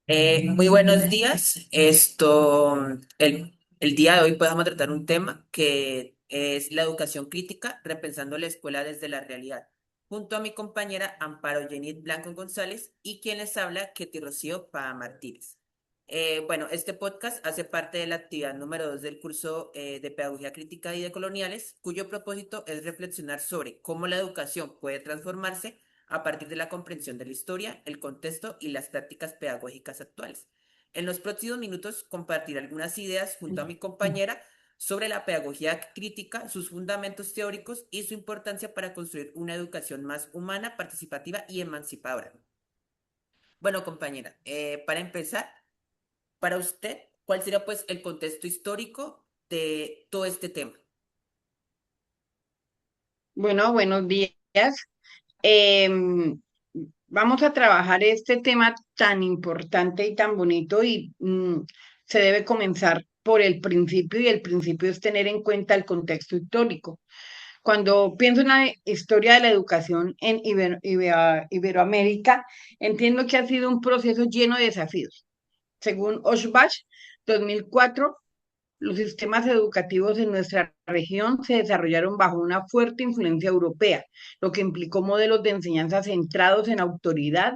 Muy buenos días. El día de hoy pues, vamos a tratar un tema que es la educación crítica, repensando la escuela desde la realidad, junto a mi compañera Amparo Jenny Blanco González y quien les habla, Ketty Rocío Pa Martínez. Bueno, este podcast hace parte de la actividad número 2 del curso de Pedagogía Crítica y de Coloniales, cuyo propósito es reflexionar sobre cómo la educación puede transformarse a partir de la comprensión de la historia, el contexto y las prácticas pedagógicas actuales. En los próximos minutos compartiré algunas ideas junto a mi compañera sobre la pedagogía crítica, sus fundamentos teóricos y su importancia para construir una educación más humana, participativa y emancipadora. Bueno, compañera, para empezar, para usted, ¿cuál sería pues el contexto histórico de todo este tema? Bueno, buenos días. Em, Vamos a trabajar este tema tan importante y tan bonito y se debe comenzar por el principio y el principio es tener en cuenta el contexto histórico. Cuando pienso en la historia de la educación en Iberoamérica, entiendo que ha sido un proceso lleno de desafíos. Según Oshbach, 2004, los sistemas educativos en nuestra región se desarrollaron bajo una fuerte influencia europea, lo que implicó modelos de enseñanza centrados en autoridad,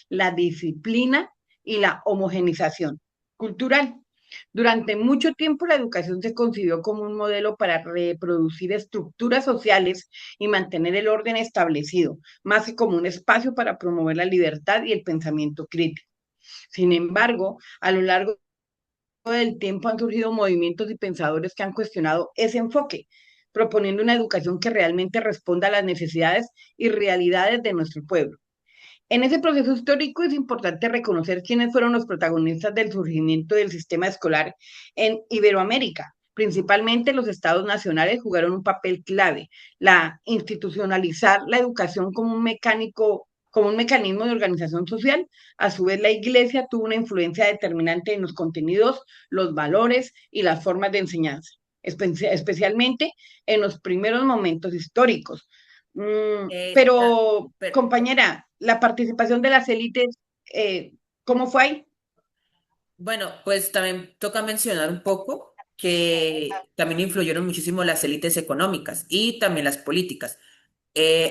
la disciplina y la homogenización cultural. Durante mucho tiempo la educación se concibió como un modelo para reproducir estructuras sociales y mantener el orden establecido, más que como un espacio para promover la libertad y el pensamiento crítico. Sin embargo, a lo largo del tiempo han surgido movimientos y pensadores que han cuestionado ese enfoque, proponiendo una educación que realmente responda a las necesidades y realidades de nuestro pueblo. En ese proceso histórico es importante reconocer quiénes fueron los protagonistas del surgimiento del sistema escolar en Iberoamérica. Principalmente los estados nacionales jugaron un papel clave, la institucionalizar la educación como un mecanismo de organización social. A su vez, la iglesia tuvo una influencia determinante en los contenidos, los valores y las formas de enseñanza, especialmente en los primeros momentos históricos. Eh, ta- Pero, pero, compañera, la participación de las élites, eh, ¿cómo fue ahí? Bueno, pues también toca mencionar un poco que también influyeron muchísimo las élites económicas y también las políticas,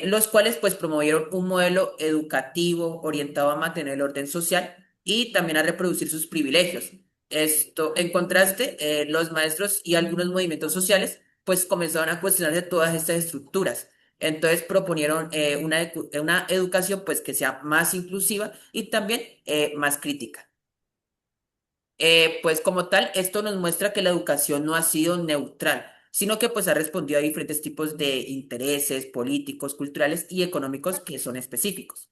los cuales pues promovieron un modelo educativo orientado a mantener el orden social y también a reproducir sus privilegios. Esto, en contraste, los maestros y algunos movimientos sociales pues comenzaron a cuestionarse todas estas estructuras. Entonces proponieron una educación pues que sea más inclusiva y también más crítica. Pues como tal, esto nos muestra que la educación no ha sido neutral, sino que pues ha respondido a diferentes tipos de intereses políticos, culturales y económicos que son específicos.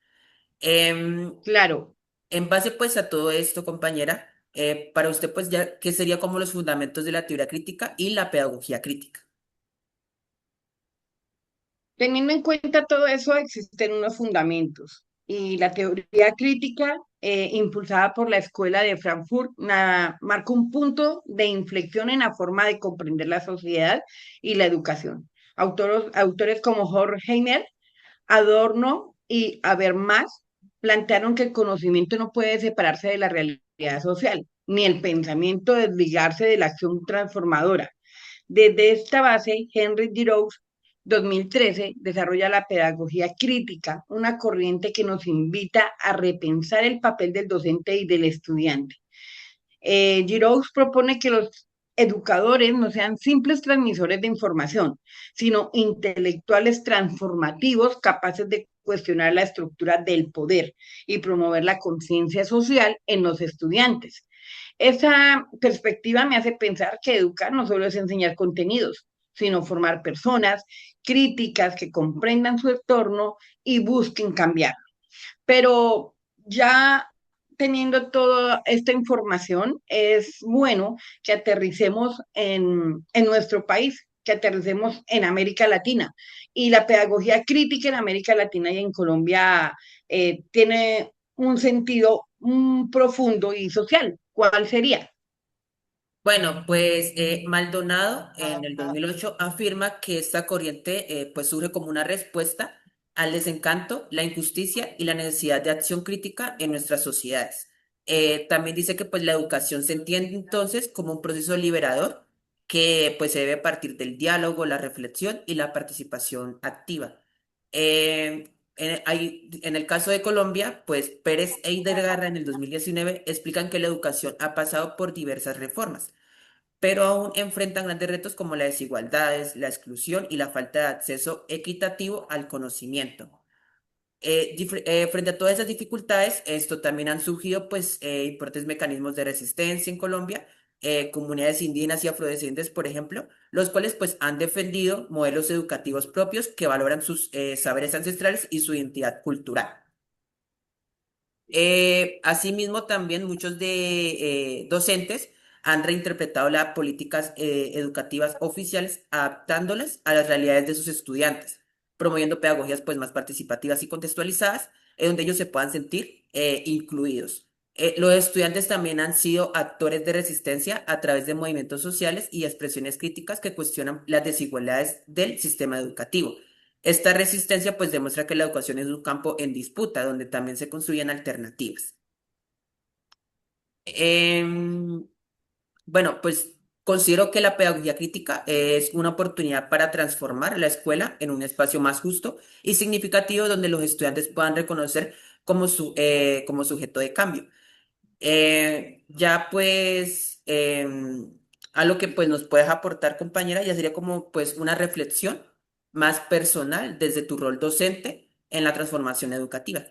Em, Claro, en base pues a todo esto, compañera, para usted pues ya, ¿qué sería como los fundamentos de la teoría crítica y la pedagogía crítica? teniendo en cuenta todo eso, existen unos fundamentos. Y la teoría crítica, impulsada por la Escuela de Frankfurt, marcó un punto de inflexión en la forma de comprender la sociedad y la educación. Autores como Horkheimer, Adorno y Habermas plantearon que el conocimiento no puede separarse de la realidad social, ni el pensamiento desligarse de la acción transformadora. Desde esta base, Henry Giroux, 2013, desarrolla la pedagogía crítica, una corriente que nos invita a repensar el papel del docente y del estudiante. Giroux propone que los educadores no sean simples transmisores de información, sino intelectuales transformativos capaces de cuestionar la estructura del poder y promover la conciencia social en los estudiantes. Esa perspectiva me hace pensar que educar no solo es enseñar contenidos, sino formar personas críticas que comprendan su entorno y busquen cambiar. Pero ya teniendo toda esta información, es bueno que aterricemos en nuestro país, que aterricemos en América Latina. Y la pedagogía crítica en América Latina y en Colombia tiene un sentido profundo y social. ¿Cuál sería? Bueno, pues Maldonado en el 2008 afirma que esta corriente pues surge como una respuesta al desencanto, la injusticia y la necesidad de acción crítica en nuestras sociedades. También dice que pues la educación se entiende entonces como un proceso liberador que pues se debe partir del diálogo, la reflexión y la participación activa. En el caso de Colombia, pues Pérez e Garra en el 2019 explican que la educación ha pasado por diversas reformas, pero aún enfrentan grandes retos como las desigualdades, la exclusión y la falta de acceso equitativo al conocimiento. Frente a todas esas dificultades, esto también han surgido pues importantes mecanismos de resistencia en Colombia, comunidades indígenas y afrodescendientes, por ejemplo, los cuales pues han defendido modelos educativos propios que valoran sus saberes ancestrales y su identidad cultural. Asimismo, también muchos de docentes han reinterpretado las políticas educativas oficiales, adaptándolas a las realidades de sus estudiantes, promoviendo pedagogías pues, más participativas y contextualizadas, en donde ellos se puedan sentir incluidos. Los estudiantes también han sido actores de resistencia a través de movimientos sociales y expresiones críticas que cuestionan las desigualdades del sistema educativo. Esta resistencia pues demuestra que la educación es un campo en disputa, donde también se construyen alternativas. Em, bueno, pues considero que la pedagogía crítica es una oportunidad para transformar la escuela en un espacio más justo y significativo donde los estudiantes puedan reconocer como sujeto de cambio. Ya pues a lo que pues nos puedes aportar, compañera, ya sería como pues una reflexión más personal desde tu rol docente en la transformación educativa.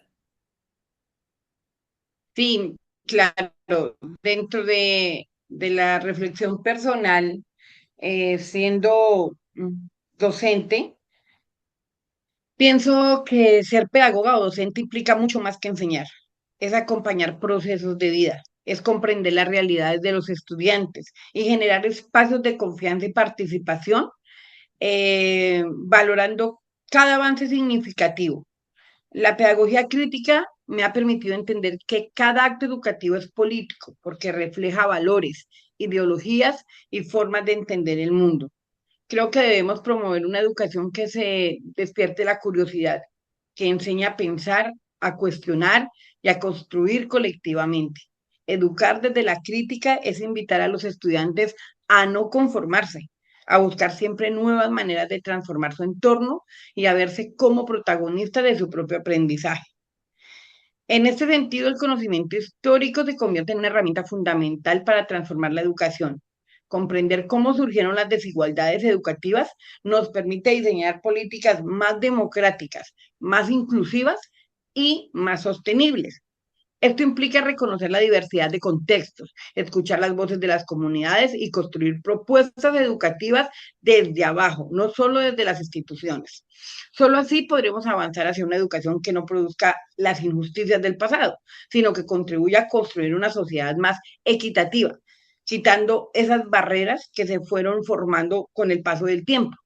Sí, claro, dentro de la reflexión personal, siendo docente, pienso que ser pedagoga o docente implica mucho más que enseñar. Es acompañar procesos de vida, es comprender las realidades de los estudiantes y generar espacios de confianza y participación, valorando cada avance significativo. La pedagogía crítica me ha permitido entender que cada acto educativo es político porque refleja valores, ideologías y formas de entender el mundo. Creo que debemos promover una educación que se despierte la curiosidad, que enseñe a pensar, a cuestionar y a construir colectivamente. Educar desde la crítica es invitar a los estudiantes a no conformarse, a buscar siempre nuevas maneras de transformar su entorno y a verse como protagonistas de su propio aprendizaje. En este sentido, el conocimiento histórico se convierte en una herramienta fundamental para transformar la educación. Comprender cómo surgieron las desigualdades educativas nos permite diseñar políticas más democráticas, más inclusivas y más sostenibles. Esto implica reconocer la diversidad de contextos, escuchar las voces de las comunidades y construir propuestas educativas desde abajo, no solo desde las instituciones. Solo así podremos avanzar hacia una educación que no produzca las injusticias del pasado, sino que contribuya a construir una sociedad más equitativa, quitando esas barreras que se fueron formando con el paso del tiempo.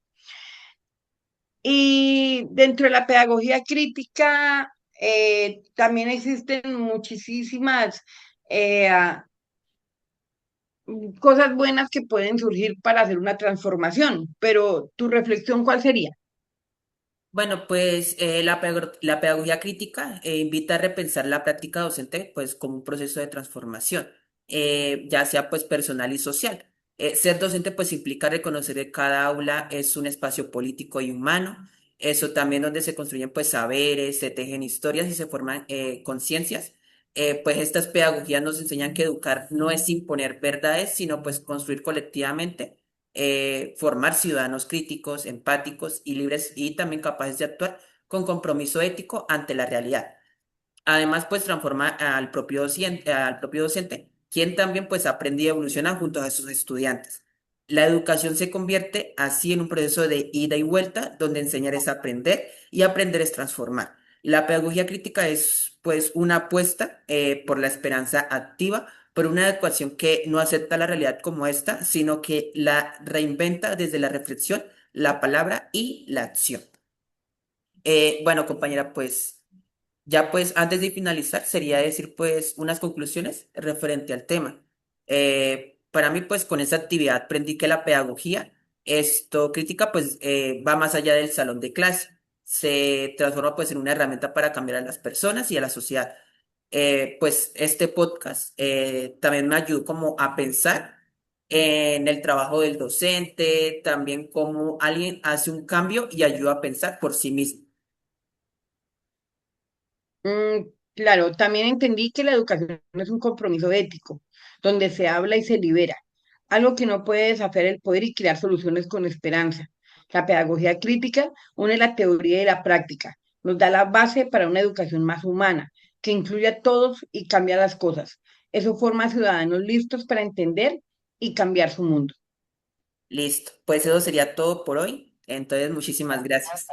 Y dentro de la pedagogía crítica también existen muchísimas eh, cosas buenas que pueden surgir para hacer una transformación, pero tu reflexión, ¿cuál sería? Bueno, pues la pedagogía crítica invita a repensar la práctica docente pues como un proceso de transformación, ya sea pues personal y social. Ser docente pues implica reconocer que cada aula es un espacio político y humano, eso también donde se construyen pues saberes, se tejen historias y se forman conciencias. Pues estas pedagogías nos enseñan que educar no es imponer verdades, sino pues construir colectivamente, formar ciudadanos críticos, empáticos y libres y también capaces de actuar con compromiso ético ante la realidad. Además, pues transforma al propio docente, quien también pues aprende y evoluciona junto a sus estudiantes. La educación se convierte así en un proceso de ida y vuelta, donde enseñar es aprender y aprender es transformar. La pedagogía crítica es pues una apuesta por la esperanza activa, por una educación que no acepta la realidad como esta, sino que la reinventa desde la reflexión, la palabra y la acción. Bueno, compañera, pues ya pues antes de finalizar sería decir pues unas conclusiones referente al tema. Para mí pues con esa actividad aprendí que la pedagogía, esto crítica pues va más allá del salón de clase. se transforma pues en una herramienta para cambiar a las personas y a la sociedad. Pues este podcast también me ayudó como a pensar en el trabajo del docente, también cómo alguien hace un cambio y ayuda a pensar por sí mismo. Claro, también entendí que la educación es un compromiso ético, donde se habla y se libera, algo que no puede desafiar el poder y crear soluciones con esperanza. La pedagogía crítica une la teoría y la práctica, nos da la base para una educación más humana, que incluye a todos y cambia las cosas. Eso forma a ciudadanos listos para entender y cambiar su mundo. Listo, pues eso sería todo por hoy. Entonces, muchísimas gracias.